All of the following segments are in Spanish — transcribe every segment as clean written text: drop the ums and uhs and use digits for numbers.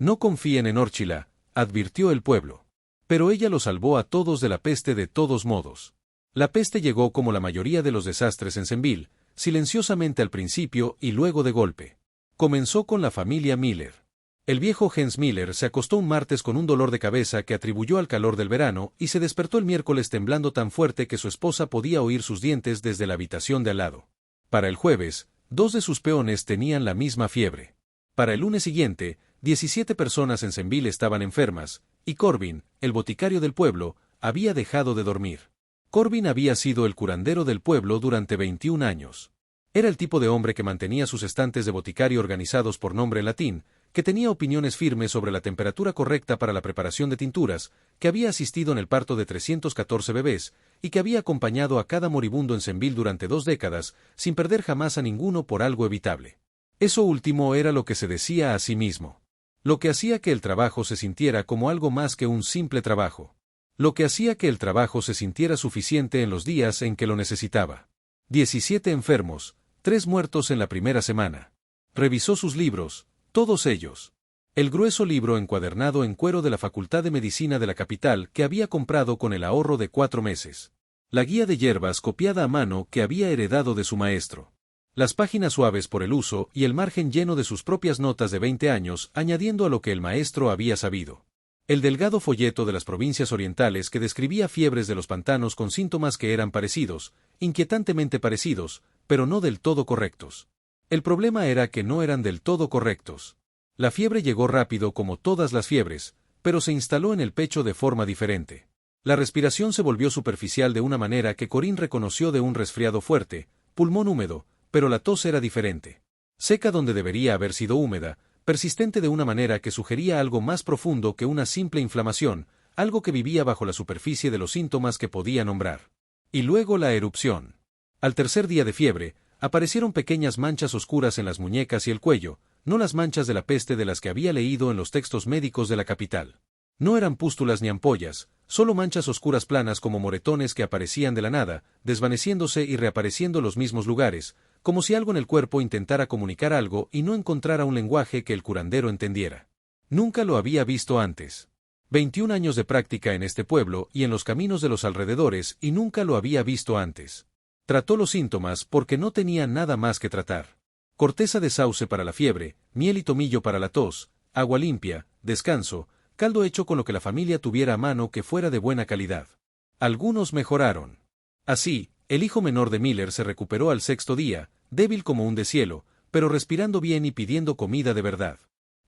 No confíen en Orchila, advirtió el pueblo. Pero ella lo salvó a todos de la peste de todos modos. La peste llegó como la mayoría de los desastres en Cenville, silenciosamente al principio y luego de golpe. Comenzó con la familia Miller. El viejo Jens Miller se acostó un martes con un dolor de cabeza que atribuyó al calor del verano y se despertó el miércoles temblando tan fuerte que su esposa podía oír sus dientes desde la habitación de al lado. Para el jueves, 2 de sus peones tenían la misma fiebre. Para el lunes siguiente, 17 personas en Cenville estaban enfermas, y Corbin, el boticario del pueblo, había dejado de dormir. Corbin había sido el curandero del pueblo durante 21 años. Era el tipo de hombre que mantenía sus estantes de boticario organizados por nombre en latín, que tenía opiniones firmes sobre la temperatura correcta para la preparación de tinturas, que había asistido en el parto de 314 bebés, y que había acompañado a cada moribundo en Cenville durante 2 décadas, sin perder jamás a ninguno por algo evitable. Eso último era lo que se decía a sí mismo. Lo que hacía que el trabajo se sintiera como algo más que un simple trabajo. Lo que hacía que el trabajo se sintiera suficiente en los días en que lo necesitaba. 17 enfermos, 3 muertos en la primera semana. Revisó sus libros, todos ellos. El grueso libro encuadernado en cuero de la Facultad de Medicina de la capital que había comprado con el ahorro de 4 meses. La guía de hierbas copiada a mano que había heredado de su maestro. Las páginas suaves por el uso y el margen lleno de sus propias notas de 20 años añadiendo a lo que el maestro había sabido. El delgado folleto de las provincias orientales que describía fiebres de los pantanos con síntomas que eran parecidos, inquietantemente parecidos, pero no del todo correctos. El problema era que no eran del todo correctos. La fiebre llegó rápido como todas las fiebres, pero se instaló en el pecho de forma diferente. La respiración se volvió superficial de una manera que Corinne reconoció de un resfriado fuerte, pulmón húmedo, pero la tos era diferente. Seca donde debería haber sido húmeda, persistente de una manera que sugería algo más profundo que una simple inflamación, algo que vivía bajo la superficie de los síntomas que podía nombrar. Y luego la erupción. Al tercer día de fiebre, aparecieron pequeñas manchas oscuras en las muñecas y el cuello, no las manchas de la peste de las que había leído en los textos médicos de la capital. No eran pústulas ni ampollas, solo manchas oscuras planas como moretones que aparecían de la nada, desvaneciéndose y reapareciendo en los mismos lugares, como si algo en el cuerpo intentara comunicar algo y no encontrara un lenguaje que el curandero entendiera. Nunca lo había visto antes. 21 años de práctica en este pueblo y en los caminos de los alrededores y nunca lo había visto antes. Trató los síntomas porque no tenía nada más que tratar. Corteza de sauce para la fiebre, miel y tomillo para la tos, agua limpia, descanso, caldo hecho con lo que la familia tuviera a mano que fuera de buena calidad. Algunos mejoraron. Así, el hijo menor de Miller se recuperó al 6º día, débil como un deshielo, pero respirando bien y pidiendo comida de verdad.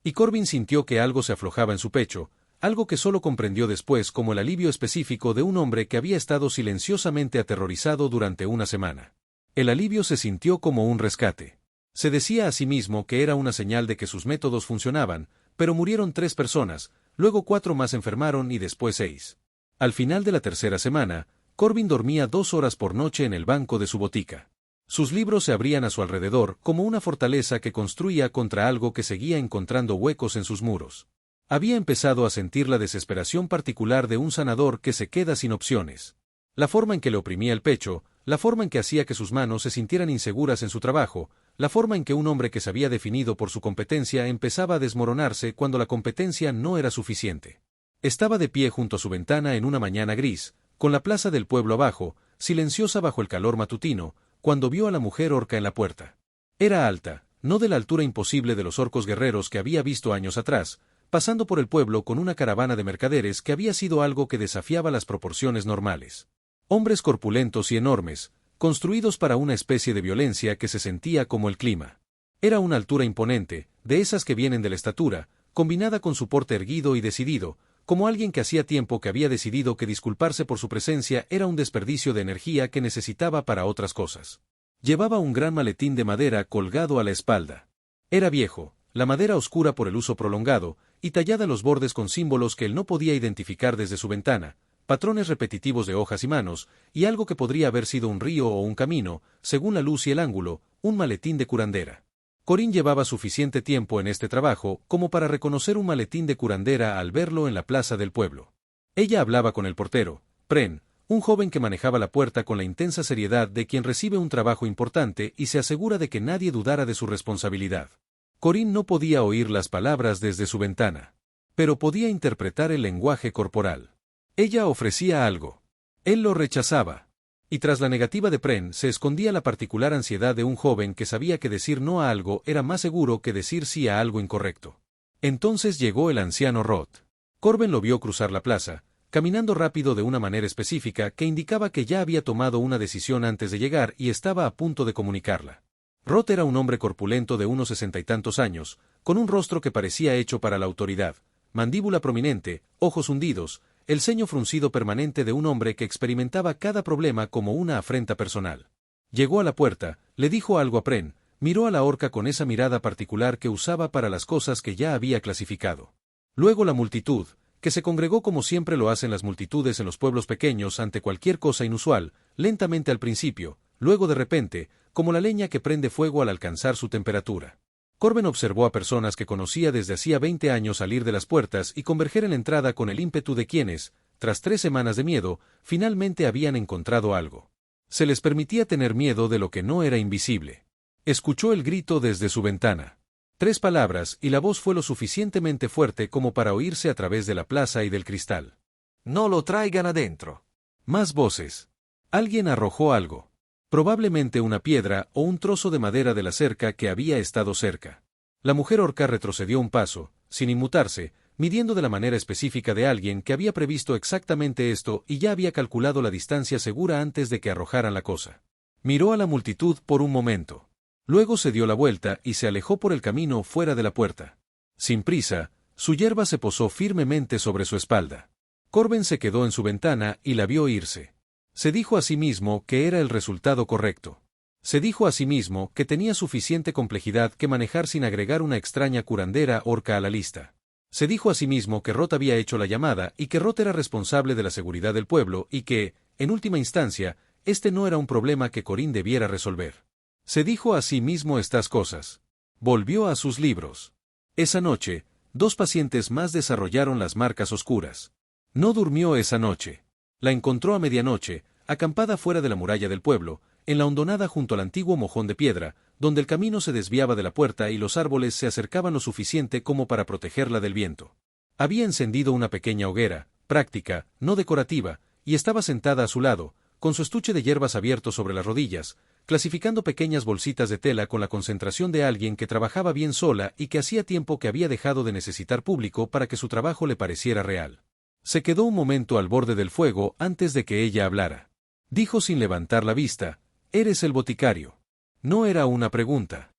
Y Corbin sintió que algo se aflojaba en su pecho, algo que solo comprendió después como el alivio específico de un hombre que había estado silenciosamente aterrorizado durante una semana. El alivio se sintió como un rescate. Se decía a sí mismo que era una señal de que sus métodos funcionaban, pero murieron 3 personas, luego 4 más enfermaron y después 6. Al final de la tercera semana, Corbin dormía 2 horas por noche en el banco de su botica. Sus libros se abrían a su alrededor como una fortaleza que construía contra algo que seguía encontrando huecos en sus muros. Había empezado a sentir la desesperación particular de un sanador que se queda sin opciones. La forma en que le oprimía el pecho, la forma en que hacía que sus manos se sintieran inseguras en su trabajo, la forma en que un hombre que se había definido por su competencia empezaba a desmoronarse cuando la competencia no era suficiente. Estaba de pie junto a su ventana en una mañana gris, con la plaza del pueblo abajo, silenciosa bajo el calor matutino, cuando vio a la mujer orca en la puerta. Era alta, no de la altura imposible de los orcos guerreros que había visto años atrás, pasando por el pueblo con una caravana de mercaderes que había sido algo que desafiaba las proporciones normales. Hombres corpulentos y enormes, construidos para una especie de violencia que se sentía como el clima. Era una altura imponente, de esas que vienen de la estatura, combinada con su porte erguido y decidido, como alguien que hacía tiempo que había decidido que disculparse por su presencia era un desperdicio de energía que necesitaba para otras cosas. Llevaba un gran maletín de madera colgado a la espalda. Era viejo, la madera oscura por el uso prolongado, y tallada los bordes con símbolos que él no podía identificar desde su ventana, patrones repetitivos de hojas y manos, y algo que podría haber sido un río o un camino, según la luz y el ángulo, un maletín de curandera. Corinne llevaba suficiente tiempo en este trabajo como para reconocer un maletín de curandera al verlo en la plaza del pueblo. Ella hablaba con el portero, Pren, un joven que manejaba la puerta con la intensa seriedad de quien recibe un trabajo importante y se asegura de que nadie dudara de su responsabilidad. Corinne no podía oír las palabras desde su ventana, pero podía interpretar el lenguaje corporal. Ella ofrecía algo. Él lo rechazaba. Y tras la negativa de Pren se escondía la particular ansiedad de un joven que sabía que decir no a algo era más seguro que decir sí a algo incorrecto. Entonces llegó el anciano Roth. Corben lo vio cruzar la plaza, caminando rápido de una manera específica que indicaba que ya había tomado una decisión antes de llegar y estaba a punto de comunicarla. Roth era un hombre corpulento de unos 60 y tantos años, con un rostro que parecía hecho para la autoridad, mandíbula prominente, ojos hundidos, el ceño fruncido permanente de un hombre que experimentaba cada problema como una afrenta personal. Llegó a la puerta, le dijo algo a Pren, miró a la horca con esa mirada particular que usaba para las cosas que ya había clasificado. Luego la multitud, que se congregó como siempre lo hacen las multitudes en los pueblos pequeños ante cualquier cosa inusual, lentamente al principio, luego de repente, como la leña que prende fuego al alcanzar su temperatura. Corben observó a personas que conocía desde hacía 20 años salir de las puertas y converger en la entrada con el ímpetu de quienes, tras 3 semanas de miedo, finalmente habían encontrado algo. Se les permitía tener miedo de lo que no era invisible. Escuchó el grito desde su ventana. 3 palabras y la voz fue lo suficientemente fuerte como para oírse a través de la plaza y del cristal. No lo traigan adentro. Más voces. Alguien arrojó algo. Probablemente una piedra o un trozo de madera de la cerca que había estado cerca. La mujer orca retrocedió un paso, sin inmutarse, midiendo de la manera específica de alguien que había previsto exactamente esto y ya había calculado la distancia segura antes de que arrojaran la cosa. Miró a la multitud por un momento. Luego se dio la vuelta y se alejó por el camino fuera de la puerta. Sin prisa, su yerba se posó firmemente sobre su espalda. Corben se quedó en su ventana y la vio irse. Se dijo a sí mismo que era el resultado correcto. Se dijo a sí mismo que tenía suficiente complejidad que manejar sin agregar una extraña curandera orca a la lista. Se dijo a sí mismo que Roth había hecho la llamada y que Roth era responsable de la seguridad del pueblo y que, en última instancia, este no era un problema que Corinne debiera resolver. Se dijo a sí mismo estas cosas. Volvió a sus libros. Esa noche, 2 pacientes más desarrollaron las marcas oscuras. No durmió esa noche. La encontró a medianoche, acampada fuera de la muralla del pueblo, en la hondonada junto al antiguo mojón de piedra, donde el camino se desviaba de la puerta y los árboles se acercaban lo suficiente como para protegerla del viento. Había encendido una pequeña hoguera, práctica, no decorativa, y estaba sentada a su lado, con su estuche de hierbas abierto sobre las rodillas, clasificando pequeñas bolsitas de tela con la concentración de alguien que trabajaba bien sola y que hacía tiempo que había dejado de necesitar público para que su trabajo le pareciera real. Se quedó un momento al borde del fuego antes de que ella hablara. Dijo sin levantar la vista, «¿Eres el boticario?» No era una pregunta.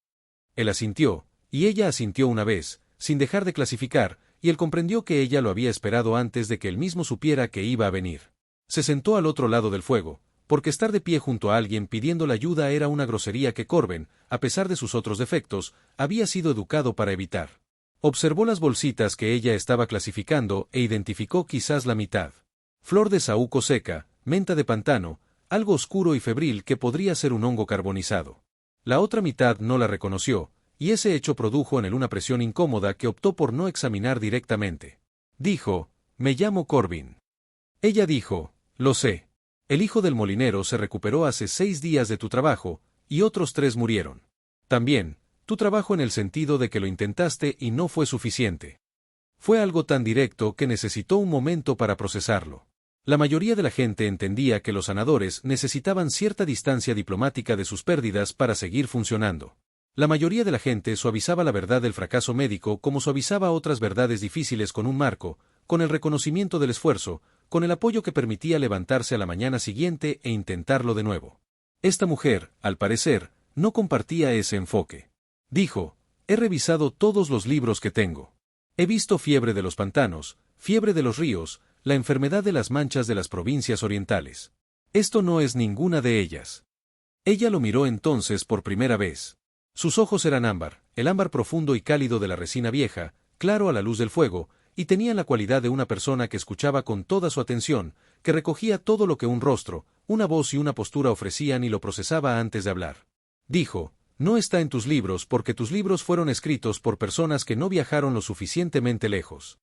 Él asintió, y ella asintió una vez, sin dejar de clasificar, y él comprendió que ella lo había esperado antes de que él mismo supiera que iba a venir. Se sentó al otro lado del fuego, porque estar de pie junto a alguien pidiendo la ayuda era una grosería que Corben, a pesar de sus otros defectos, había sido educado para evitar. Observó las bolsitas que ella estaba clasificando e identificó quizás la mitad. Flor de saúco seca, menta de pantano, algo oscuro y febril que podría ser un hongo carbonizado. La otra mitad no la reconoció, y ese hecho produjo en él una presión incómoda que optó por no examinar directamente. Dijo, «Me llamo Corbin». Ella dijo, «Lo sé. El hijo del molinero se recuperó hace 6 días de tu trabajo, y otros 3 murieron. También, tu trabajo en el sentido de que lo intentaste y no fue suficiente». Fue algo tan directo que necesitó un momento para procesarlo. La mayoría de la gente entendía que los sanadores necesitaban cierta distancia diplomática de sus pérdidas para seguir funcionando. La mayoría de la gente suavizaba la verdad del fracaso médico como suavizaba otras verdades difíciles con un marco, con el reconocimiento del esfuerzo, con el apoyo que permitía levantarse a la mañana siguiente e intentarlo de nuevo. Esta mujer, al parecer, no compartía ese enfoque. Dijo, «He revisado todos los libros que tengo. He visto fiebre de los pantanos, fiebre de los ríos, la enfermedad de las manchas de las provincias orientales. Esto no es ninguna de ellas». Ella lo miró entonces por primera vez. Sus ojos eran ámbar, el ámbar profundo y cálido de la resina vieja, claro a la luz del fuego, y tenían la cualidad de una persona que escuchaba con toda su atención, que recogía todo lo que un rostro, una voz y una postura ofrecían y lo procesaba antes de hablar. Dijo, «No está en tus libros porque tus libros fueron escritos por personas que no viajaron lo suficientemente lejos».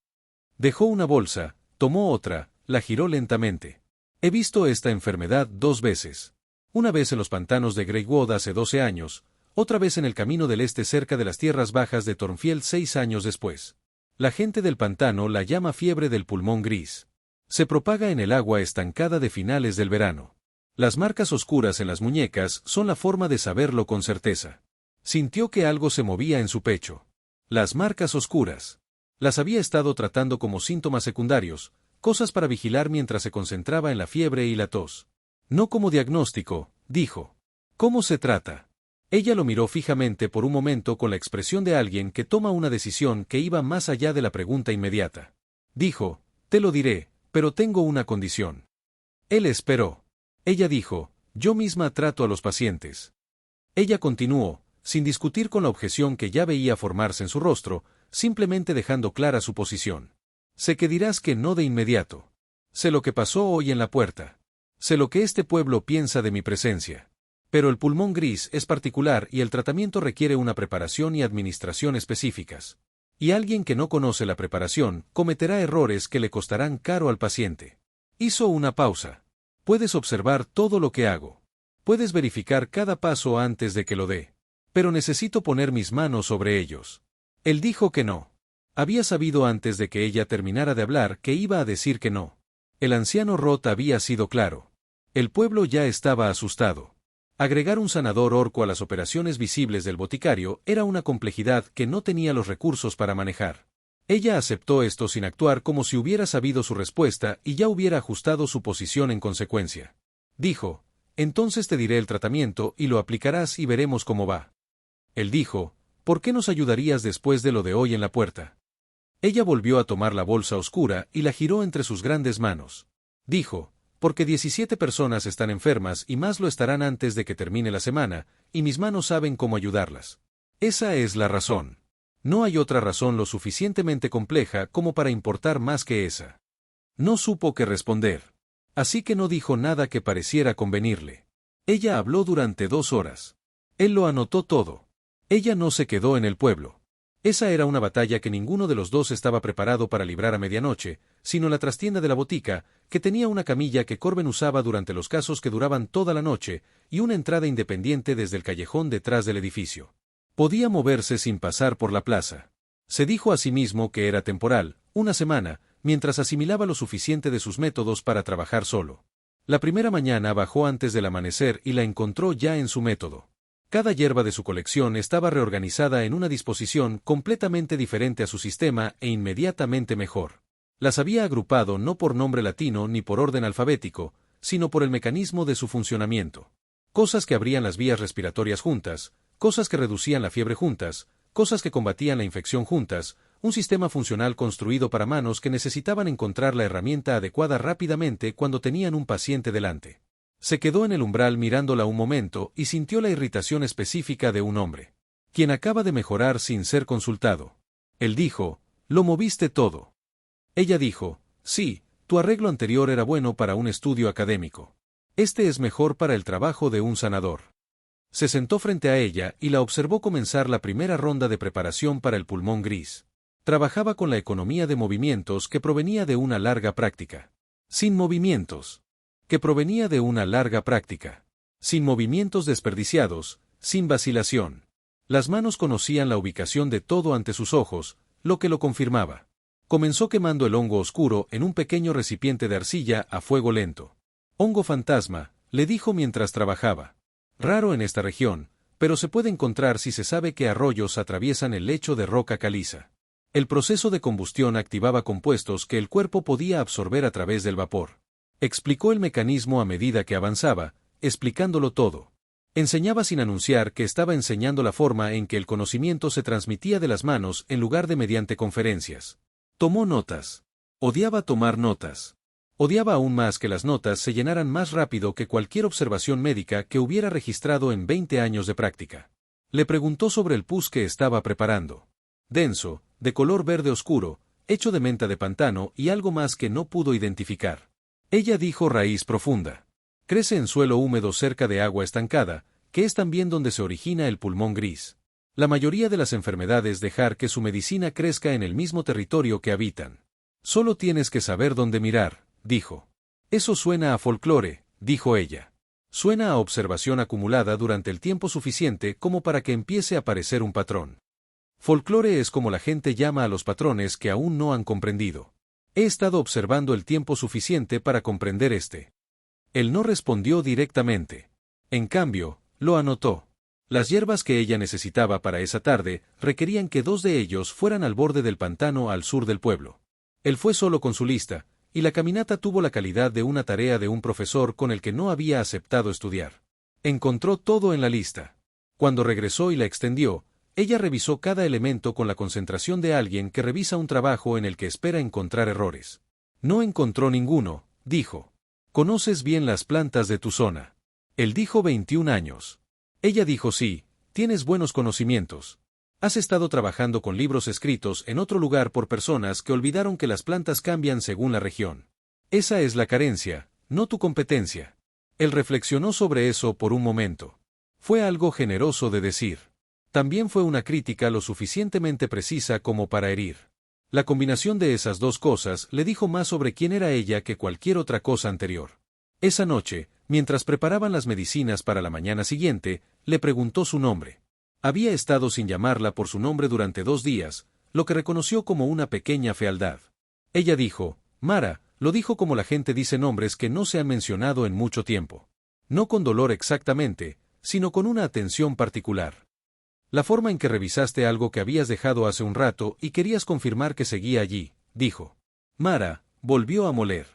Dejó una bolsa, tomó otra, la giró lentamente. «He visto esta enfermedad 2 veces. Una vez en los pantanos de Greywood hace 12 años, otra vez en el camino del este cerca de las tierras bajas de Thornfield 6 años después. La gente del pantano la llama fiebre del pulmón gris. Se propaga en el agua estancada de finales del verano. Las marcas oscuras en las muñecas son la forma de saberlo con certeza. Sintió que algo se movía en su pecho. Las marcas oscuras. Las había estado tratando como síntomas secundarios, cosas para vigilar mientras se concentraba en la fiebre y la tos. No como diagnóstico, dijo. ¿Cómo se trata? Ella lo miró fijamente por un momento con la expresión de alguien que toma una decisión que iba más allá de la pregunta inmediata. Dijo, te lo diré, pero tengo una condición. Él esperó. Ella dijo, yo misma trato a los pacientes. Ella continuó, sin discutir con la objeción que ya veía formarse en su rostro, simplemente dejando clara su posición. Sé que dirás que no de inmediato. Sé lo que pasó hoy en la puerta. Sé lo que este pueblo piensa de mi presencia. Pero el pulmón gris es particular y el tratamiento requiere una preparación y administración específicas. Y alguien que no conoce la preparación cometerá errores que le costarán caro al paciente. Hizo una pausa. Puedes observar todo lo que hago. Puedes verificar cada paso antes de que lo dé. Pero necesito poner mis manos sobre ellos. Él dijo que no. Había sabido antes de que ella terminara de hablar que iba a decir que no. El anciano Roth había sido claro. El pueblo ya estaba asustado. Agregar un sanador orco a las operaciones visibles del boticario era una complejidad que no tenía los recursos para manejar. Ella aceptó esto sin actuar como si hubiera sabido su respuesta y ya hubiera ajustado su posición en consecuencia. Dijo, entonces te diré el tratamiento y lo aplicarás y veremos cómo va. Él dijo, ¿por qué nos ayudarías después de lo de hoy en la puerta? Ella volvió a tomar la bolsa oscura y la giró entre sus grandes manos. Dijo, porque 17 personas están enfermas y más lo estarán antes de que termine la semana, y mis manos saben cómo ayudarlas. Esa es la razón. No hay otra razón lo suficientemente compleja como para importar más que esa. No supo qué responder. Así que no dijo nada que pareciera convenirle. Ella habló durante 2 horas. Él lo anotó todo. Ella no se quedó en el pueblo. Esa era una batalla que ninguno de los dos estaba preparado para librar a medianoche, sino la trastienda de la botica, que tenía una camilla que Corben usaba durante los casos que duraban toda la noche, y una entrada independiente desde el callejón detrás del edificio. Podía moverse sin pasar por la plaza. Se dijo a sí mismo que era temporal, una semana, mientras asimilaba lo suficiente de sus métodos para trabajar solo. La primera mañana bajó antes del amanecer y la encontró ya en su método. Cada hierba de su colección estaba reorganizada en una disposición completamente diferente a su sistema e inmediatamente mejor. Las había agrupado no por nombre latino ni por orden alfabético, sino por el mecanismo de su funcionamiento. Cosas que abrían las vías respiratorias juntas, cosas que reducían la fiebre juntas, cosas que combatían la infección juntas, un sistema funcional construido para manos que necesitaban encontrar la herramienta adecuada rápidamente cuando tenían un paciente delante. Se quedó en el umbral mirándola un momento y sintió la irritación específica de un hombre, quien acaba de mejorar sin ser consultado. Él dijo, lo moviste todo. Ella dijo, sí, tu arreglo anterior era bueno para un estudio académico. Este es mejor para el trabajo de un sanador. Se sentó frente a ella y la observó comenzar la primera ronda de preparación para el pulmón gris. Trabajaba con la economía de movimientos que provenía de una larga práctica. Sin movimientos. Que provenía de una larga práctica. Sin movimientos desperdiciados, sin vacilación. Las manos conocían la ubicación de todo ante sus ojos, lo que lo confirmaba. Comenzó quemando el hongo oscuro en un pequeño recipiente de arcilla a fuego lento. Hongo fantasma, le dijo mientras trabajaba. Raro en esta región, pero se puede encontrar si se sabe que arroyos atraviesan el lecho de roca caliza. El proceso de combustión activaba compuestos que el cuerpo podía absorber a través del vapor. Explicó el mecanismo a medida que avanzaba, explicándolo todo. Enseñaba sin anunciar que estaba enseñando la forma en que el conocimiento se transmitía de las manos en lugar de mediante conferencias. Tomó notas. Odiaba tomar notas. Odiaba aún más que las notas se llenaran más rápido que cualquier observación médica que hubiera registrado en 20 años de práctica. Le preguntó sobre el pus que estaba preparando. Denso, de color verde oscuro, hecho de menta de pantano y algo más que no pudo identificar. Ella dijo raíz profunda. Crece en suelo húmedo cerca de agua estancada, que es también donde se origina el pulmón gris. La mayoría de las enfermedades dejar que su medicina crezca en el mismo territorio que habitan. Solo tienes que saber dónde mirar, dijo. Eso suena a folclore, dijo ella. Suena a observación acumulada durante el tiempo suficiente como para que empiece a aparecer un patrón. Folclore es como la gente llama a los patrones que aún no han comprendido. He estado observando el tiempo suficiente para comprender este. Él no respondió directamente. En cambio, lo anotó. Las hierbas que ella necesitaba para esa tarde requerían que 2 de ellos fueran al borde del pantano al sur del pueblo. Él fue solo con su lista, y la caminata tuvo la calidad de una tarea de un profesor con el que no había aceptado estudiar. Encontró todo en la lista. Cuando regresó y la extendió, ella revisó cada elemento con la concentración de alguien que revisa un trabajo en el que espera encontrar errores. No encontró ninguno, dijo. ¿Conoces bien las plantas de tu zona? Él dijo 21 años. Ella dijo sí, tienes buenos conocimientos. Has estado trabajando con libros escritos en otro lugar por personas que olvidaron que las plantas cambian según la región. Esa es la carencia, no tu competencia. Él reflexionó sobre eso por un momento. Fue algo generoso de decir. También fue una crítica lo suficientemente precisa como para herir. La combinación de esas dos cosas le dijo más sobre quién era ella que cualquier otra cosa anterior. Esa noche, mientras preparaban las medicinas para la mañana siguiente, le preguntó su nombre. Había estado sin llamarla por su nombre durante 2 días, lo que reconoció como una pequeña fealdad. Ella dijo, Mara, lo dijo como la gente dice nombres que no se han mencionado en mucho tiempo. No con dolor exactamente, sino con una atención particular. La forma en que revisaste algo que habías dejado hace un rato y querías confirmar que seguía allí, dijo. Mara volvió a moler.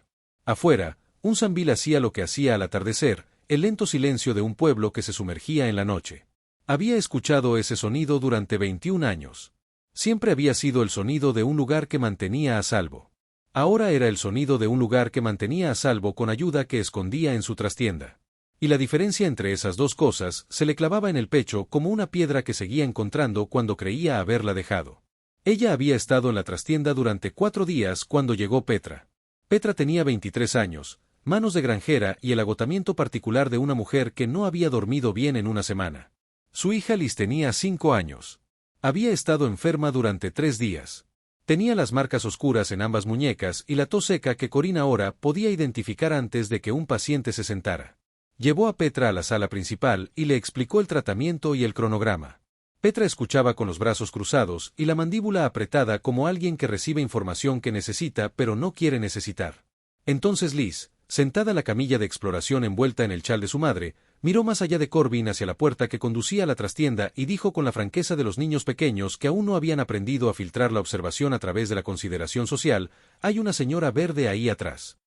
Afuera, un zambil hacía lo que hacía al atardecer, el lento silencio de un pueblo que se sumergía en la noche. Había escuchado ese sonido durante 21 años. Siempre había sido el sonido de un lugar que mantenía a salvo. Ahora era el sonido de un lugar que mantenía a salvo con ayuda que escondía en su trastienda. Y la diferencia entre esas dos cosas se le clavaba en el pecho como una piedra que seguía encontrando cuando creía haberla dejado. Ella había estado en la trastienda durante 4 días cuando llegó Petra. Petra tenía 23 años, manos de granjera y el agotamiento particular de una mujer que no había dormido bien en una semana. Su hija Liz tenía 5 años. Había estado enferma durante 3 días. Tenía las marcas oscuras en ambas muñecas y la tos seca que Corinne ahora podía identificar antes de que un paciente se sentara. Llevó a Petra a la sala principal y le explicó el tratamiento y el cronograma. Petra escuchaba con los brazos cruzados y la mandíbula apretada como alguien que recibe información que necesita pero no quiere necesitar. Entonces Liz, sentada en la camilla de exploración envuelta en el chal de su madre, miró más allá de Corbin hacia la puerta que conducía a la trastienda y dijo con la franqueza de los niños pequeños que aún no habían aprendido a filtrar la observación a través de la consideración social, «Hay una señora verde ahí atrás».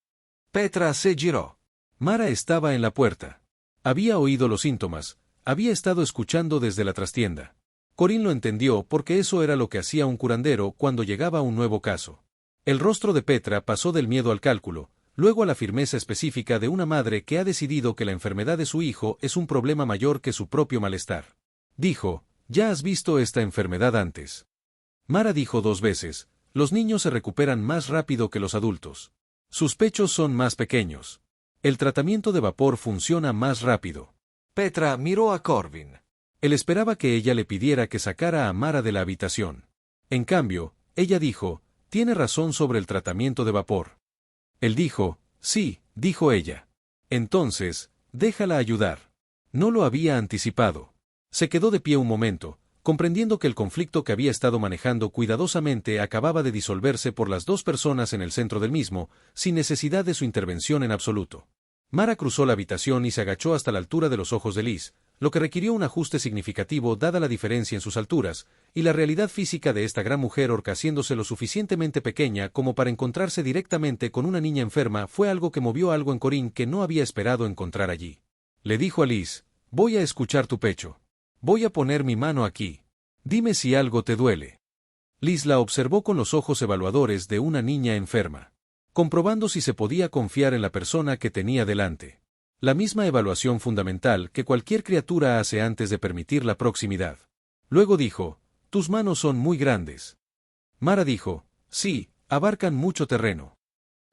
Petra se giró. Mara estaba en la puerta. Había oído los síntomas, había estado escuchando desde la trastienda. Corinne lo entendió porque eso era lo que hacía un curandero cuando llegaba un nuevo caso. El rostro de Petra pasó del miedo al cálculo, luego a la firmeza específica de una madre que ha decidido que la enfermedad de su hijo es un problema mayor que su propio malestar. Dijo, «¿Ya has visto esta enfermedad antes?» Mara dijo 2 veces, «Los niños se recuperan más rápido que los adultos. Sus pechos son más pequeños. El tratamiento de vapor funciona más rápido». Petra miró a Corbin. Él esperaba que ella le pidiera que sacara a Mara de la habitación. En cambio, ella dijo, «Tiene razón sobre el tratamiento de vapor». Él dijo, «Sí», dijo ella. «Entonces, déjala ayudar». No lo había anticipado. Se quedó de pie un momento, comprendiendo que el conflicto que había estado manejando cuidadosamente acababa de disolverse por las 2 personas en el centro del mismo, sin necesidad de su intervención en absoluto. Mara cruzó la habitación y se agachó hasta la altura de los ojos de Liz, lo que requirió un ajuste significativo dada la diferencia en sus alturas, y la realidad física de esta gran mujer haciéndose lo suficientemente pequeña como para encontrarse directamente con una niña enferma fue algo que movió algo en Corinne que no había esperado encontrar allí. Le dijo a Liz, «Voy a escuchar tu pecho. Voy a poner mi mano aquí. Dime si algo te duele». Liz la observó con los ojos evaluadores de una niña enferma, comprobando si se podía confiar en la persona que tenía delante. La misma evaluación fundamental que cualquier criatura hace antes de permitir la proximidad. Luego dijo, «Tus manos son muy grandes». Mara dijo, «Sí, abarcan mucho terreno».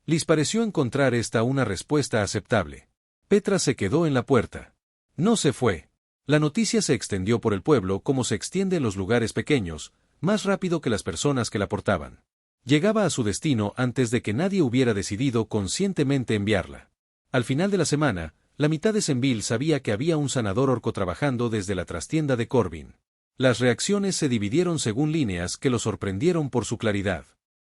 Liz pareció encontrar esta una respuesta aceptable. Petra se quedó en la puerta. No se fue. La noticia se extendió por el pueblo como se extiende en los lugares pequeños, más rápido que las personas que la portaban. Llegaba a su destino antes de que nadie hubiera decidido conscientemente enviarla. Al final de la semana, La mitad de Senville sabía que había un sanador orco trabajando desde la trastienda de Corbin. Las reacciones se dividieron según líneas que lo sorprendieron por su claridad.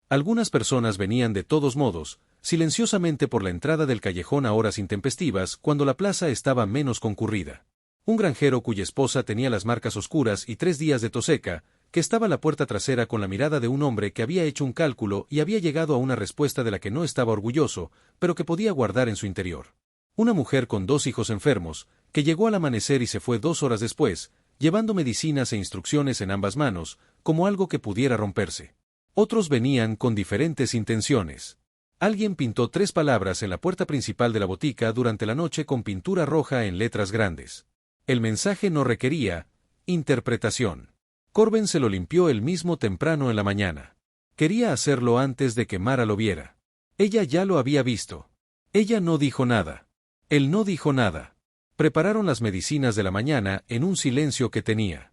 Algunas personas venían de todos modos, silenciosamente por la entrada del callejón a horas intempestivas cuando la plaza estaba menos concurrida. Un granjero cuya esposa tenía las marcas oscuras y 3 días de tos seca, que estaba a la puerta trasera con la mirada de un hombre que había hecho un cálculo y había llegado a una respuesta de la que no estaba orgulloso, pero que podía guardar en su interior. Una mujer con 2 hijos enfermos, que llegó al amanecer y se fue 2 horas después, llevando medicinas e instrucciones en ambas manos, como algo que pudiera romperse. Otros venían con diferentes intenciones. Alguien pintó 3 palabras en la puerta principal de la botica durante la noche con pintura roja en letras grandes. El mensaje no requería interpretación. Corbin se lo limpió él mismo temprano en la mañana. Quería hacerlo antes de que Mara lo viera. Ella ya lo había visto. Ella no dijo nada. Él no dijo nada. Prepararon las medicinas de la mañana en un silencio que tenía.